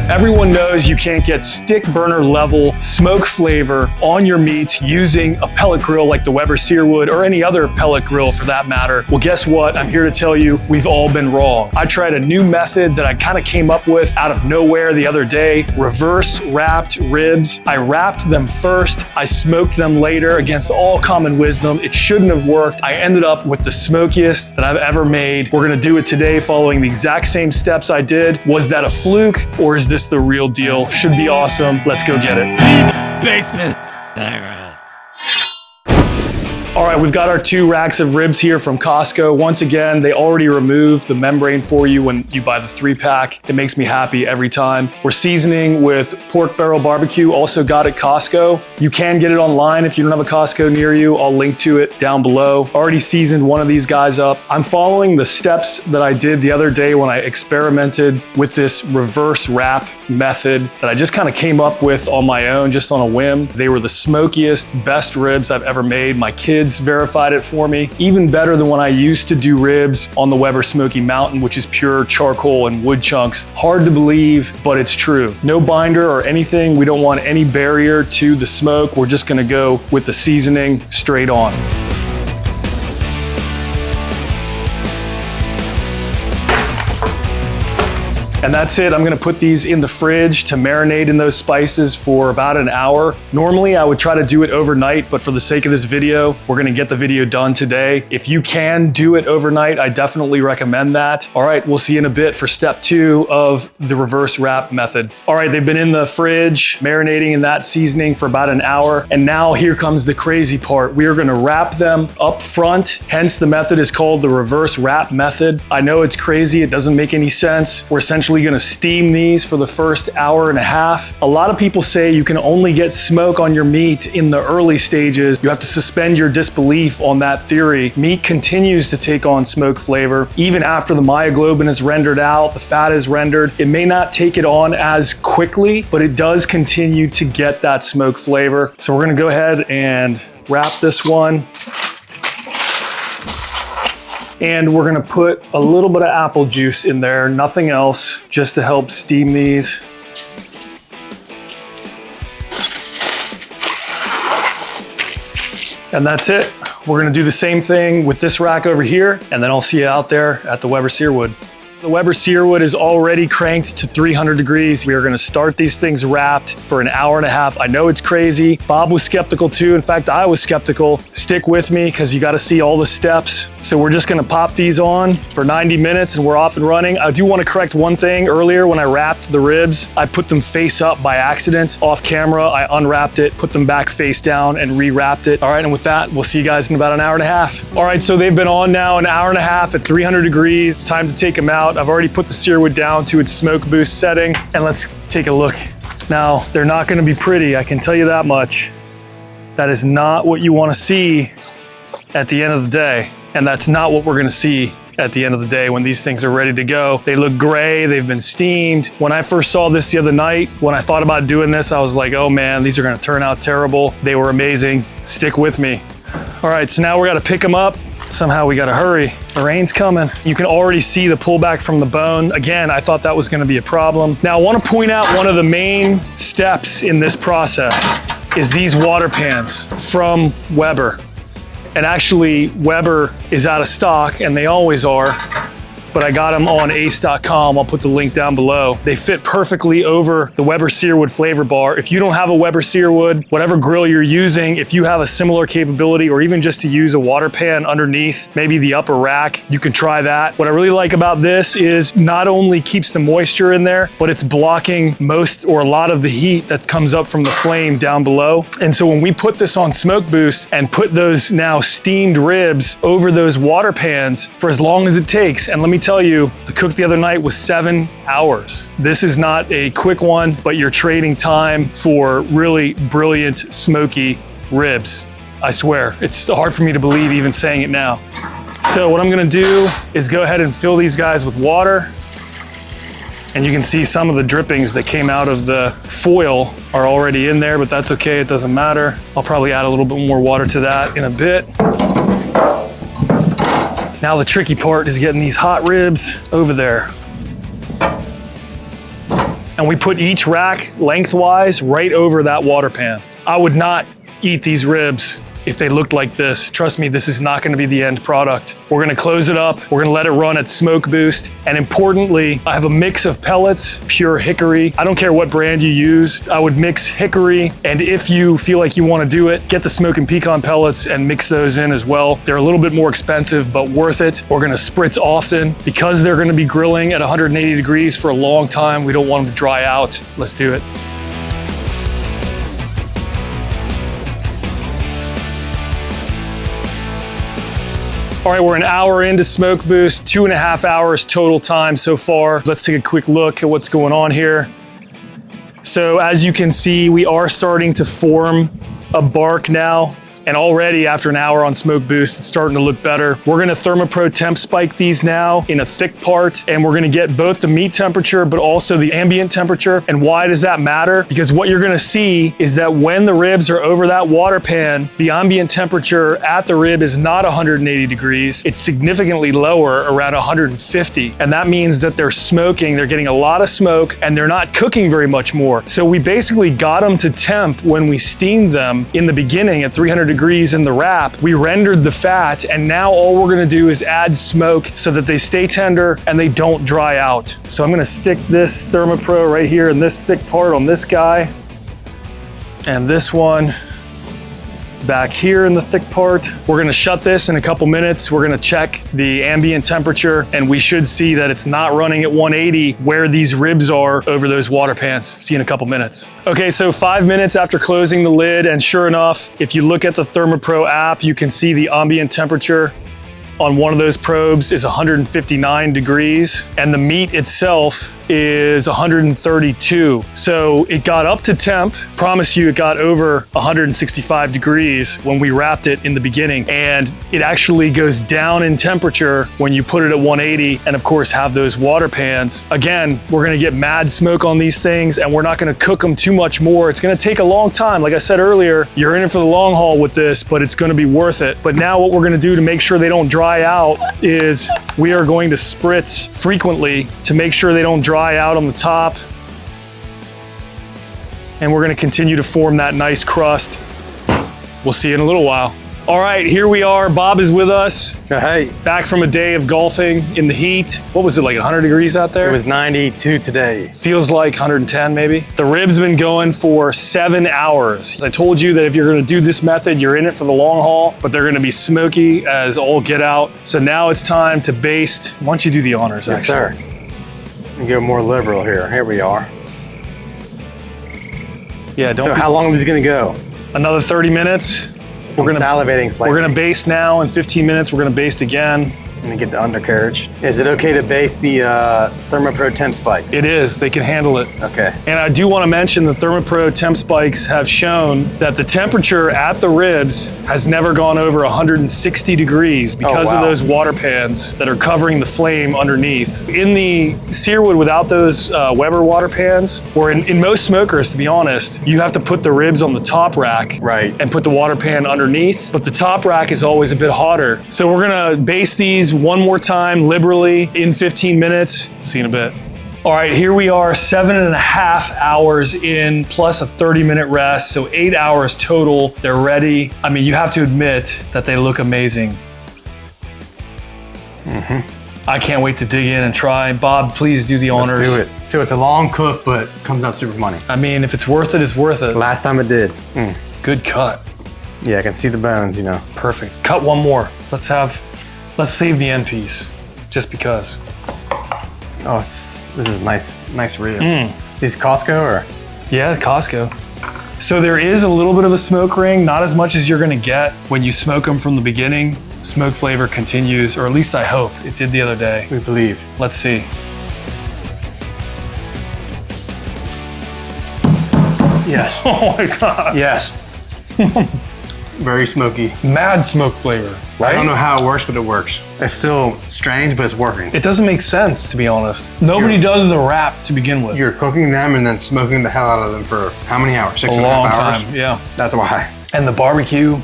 Everyone knows you can't get stick burner level smoke flavor on your meats using a pellet grill like the Weber Searwood or any other pellet grill for that matter. Well, guess what? I'm here to tell you we've all been wrong. I tried a new method that I kind of came up with out of nowhere the other day. Reverse wrapped ribs. I wrapped them first. I smoked them later. Against all common wisdom, it shouldn't have worked. I ended up with the smokiest that I've ever made. We're gonna do it today following the exact same steps I did. Was that a fluke or is this the real deal? Should be awesome. Let's go get it. Basement. All right, we've got our 2 racks of ribs here from Costco. Once again, they already remove the membrane for you when you buy the 3-pack. It makes me happy every time. We're seasoning with pork barrel barbecue, also got at Costco. You can get it online if you don't have a Costco near you. I'll link to it down below. Already seasoned one of these guys up. I'm following the steps that I did the other day when I experimented with this reverse wrap method that I just kind of came up with on my own, just on a whim. They were the smokiest, best ribs I've ever made. My kids verified it for me. Even better than when I used to do ribs on the Weber Smoky Mountain, which is pure charcoal and wood chunks. Hard to believe, but it's true. No binder or anything. We don't want any barrier to the smoke. We're just gonna go with the seasoning straight on. And that's it. I'm gonna put these in the fridge to marinate in those spices for about an hour. Normally I would try to do it overnight, but for the sake of this video, we're gonna get the video done today. If you can do it overnight, I definitely recommend that. All right, we'll see you in a bit for step 2 of the reverse wrap method. All right, they've been in the fridge, marinating in that seasoning for about an hour. And now here comes the crazy part. We are gonna wrap them up front. Hence the method is called the reverse wrap method. I know it's crazy, it doesn't make any sense. We're essentially gonna steam these for the first hour and a half. A lot of people say you can only get smoke on your meat in the early stages. You have to suspend your disbelief on that theory. Meat continues to take on smoke flavor. Even after the myoglobin is rendered out, the fat is rendered, it may not take it on as quickly, but it does continue to get that smoke flavor. So we're gonna go ahead and wrap this one. And we're gonna put a little bit of apple juice in there, nothing else, just to help steam these. And that's it. We're gonna do the same thing with this rack over here, and then I'll see you out there at the Weber Searwood. The Weber Searwood is already cranked to 300 degrees. We are gonna start these things wrapped for an hour and a half. I know it's crazy. Bob was skeptical too. In fact, I was skeptical. Stick with me because you gotta see all the steps. So we're just gonna pop these on for 90 minutes and we're off and running. I do wanna correct one thing. Earlier when I wrapped the ribs, I put them face up by accident. Off camera, I unwrapped it, put them back face down and re-wrapped it. All right, and with that, we'll see you guys in about an hour and a half. All right, so they've been on now an hour and a half at 300 degrees. It's time to take them out. I've already put the Searwood down to its smoke boost setting, and let's take a look. Now, they're not gonna be pretty, I can tell you that much. That is not what you wanna see at the end of the day, and that's not what we're gonna see at the end of the day when these things are ready to go. They look gray, they've been steamed. When I first saw this the other night, when I thought about doing this, I was like, oh man, these are gonna turn out terrible. They were amazing, stick with me. All right, so now we gotta pick them up. Somehow we gotta hurry. The rain's coming. You can already see the pullback from the bone. Again, I thought that was gonna be a problem. Now I wanna point out one of the main steps in this process is these water pans from Weber. And actually, Weber is out of stock, and they always are, but I got them on ace.com. I'll put the link down below. They fit perfectly over the Weber Searwood flavor bar. If you don't have a Weber Searwood, whatever grill you're using, if you have a similar capability or even just to use a water pan underneath, maybe the upper rack, you can try that. What I really like about this is not only keeps the moisture in there, but it's blocking most or a lot of the heat that comes up from the flame down below. And so when we put this on Smoke Boost and put those now steamed ribs over those water pans for as long as it takes, and let me tell you, the cook the other night was 7 hours. This is not a quick one, but you're trading time for really brilliant, smoky ribs. I swear, it's hard for me to believe even saying it now. So what I'm gonna do is go ahead and fill these guys with water. And you can see some of the drippings that came out of the foil are already in there, but that's okay, it doesn't matter. I'll probably add a little bit more water to that in a bit. Now the tricky part is getting these hot ribs over there. And we put each rack lengthwise right over that water pan. I would not eat these ribs if they looked like this. Trust me, this is not gonna be the end product. We're gonna close it up. We're gonna let it run at smoke boost. And importantly, I have a mix of pellets, pure hickory. I don't care what brand you use. I would mix hickory. And if you feel like you wanna do it, get the smoking pecan pellets and mix those in as well. They're a little bit more expensive, but worth it. We're gonna spritz often. Because they're gonna be grilling at 180 degrees for a long time, we don't want them to dry out. Let's do it. All right, we're an hour into smoke boost, 2.5 hours total time so far. Let's take a quick look at what's going on here. So as you can see, we are starting to form a bark now. And already after an hour on smoke boost, it's starting to look better. We're gonna ThermoPro TempSpike these now in a thick part, and we're gonna get both the meat temperature, but also the ambient temperature. And why does that matter? Because what you're gonna see is that when the ribs are over that water pan, the ambient temperature at the rib is not 180 degrees. It's significantly lower, around 150. And that means that they're smoking, they're getting a lot of smoke, and they're not cooking very much more. So we basically got them to temp when we steamed them in the beginning at 300 degrees in the wrap. We rendered the fat, and now all we're gonna do is add smoke so that they stay tender and they don't dry out. So I'm gonna stick this ThermoPro right here in this thick part on this guy, and this one back here in the thick part. We're gonna shut this in a couple minutes. We're gonna check the ambient temperature, and we should see that it's not running at 180 where these ribs are over those water pans. See you in a couple minutes. Okay, so 5 minutes after closing the lid, and sure enough, if you look at the ThermoPro app, you can see the ambient temperature on one of those probes is 159 degrees, and the meat itself is 132. So it got up to temp. Promise you, it got over 165 degrees when we wrapped it in the beginning. And it actually goes down in temperature when you put it at 180 and of course have those water pans. Again, we're gonna get mad smoke on these things, and we're not gonna cook them too much more. It's gonna take a long time. Like I said earlier, you're in it for the long haul with this, but it's gonna be worth it. But now what we're gonna do to make sure they don't dry out is we are going to spritz frequently to make sure they don't dry out on the top. And we're gonna continue to form that nice crust. We'll see you in a little while. All right, here we are. Bob is with us. Hey. Back from a day of golfing in the heat. What was it, like 100 degrees out there? It was 92 today. Feels like 110 maybe. The rib's been going for 7 hours. I told you that if you're gonna do this method, you're in it for the long haul, but they're gonna be smoky as all get out. So now it's time to baste. Why don't you do the honors, Yes, actually? sir. We go more liberal here. Here we are. Yeah, don't. So how long is this gonna go? Another 30 minutes. I'm salivating slightly. We're gonna baste now. In 15 minutes, we're gonna baste again. Let me get the undercarriage. Is it okay to baste the ThermoPro TempSpikes? It is, they can handle it. Okay. And I do wanna mention the ThermoPro TempSpikes have shown that the temperature at the ribs has never gone over 160 degrees because of those water pans that are covering the flame underneath. In the Searwood without those Weber water pans, or in most smokers, to be honest, you have to put the ribs on the top rack and put the water pan underneath, but the top rack is always a bit hotter. So we're gonna baste these one more time liberally in 15 minutes. See you in a bit. All right, here we are 7.5 hours in plus a 30-minute rest. So 8 hours total. They're ready. I mean, you have to admit that they look amazing. I can't wait to dig in and try. Bob, please do the honors. Let's do it. So it's a long cook, but comes out super money. I mean, if it's worth it, it's worth it. Last time it did. Good cut. Yeah, I can see the bones, you know. Perfect. Cut one more. Let's save the end piece, just because. Oh, this is nice ribs. These Costco or? Yeah, Costco. So there is a little bit of a smoke ring, not as much as you're gonna get when you smoke them from the beginning. Smoke flavor continues, or at least I hope. It did the other day. We believe. Let's see. Yes. Oh my God. Yes. Very smoky. Mad smoke flavor. Right? I don't know how it works, but it works. It's still strange, but it's working. It doesn't make sense, to be honest. Nobody does the wrap to begin with. You're cooking them and then smoking the hell out of them for how many hours? 6.5 hours? A long time, yeah. That's why. And the barbecue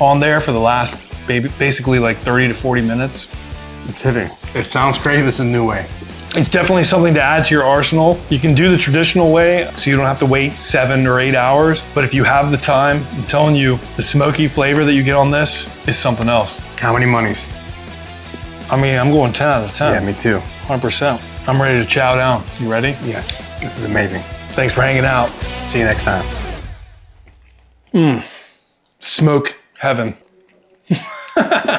on there for the last basically like 30 to 40 minutes. It's hitting. It sounds crazy, but it's a new way. It's definitely something to add to your arsenal. You can do the traditional way, so you don't have to wait 7 or 8 hours. But if you have the time, I'm telling you, the smoky flavor that you get on this is something else. How many monies? I mean, I'm going 10 out of 10. Yeah, me too. 100%. I'm ready to chow down. You ready? Yes, this is amazing. Thanks for hanging out. See you next time. Smoke heaven.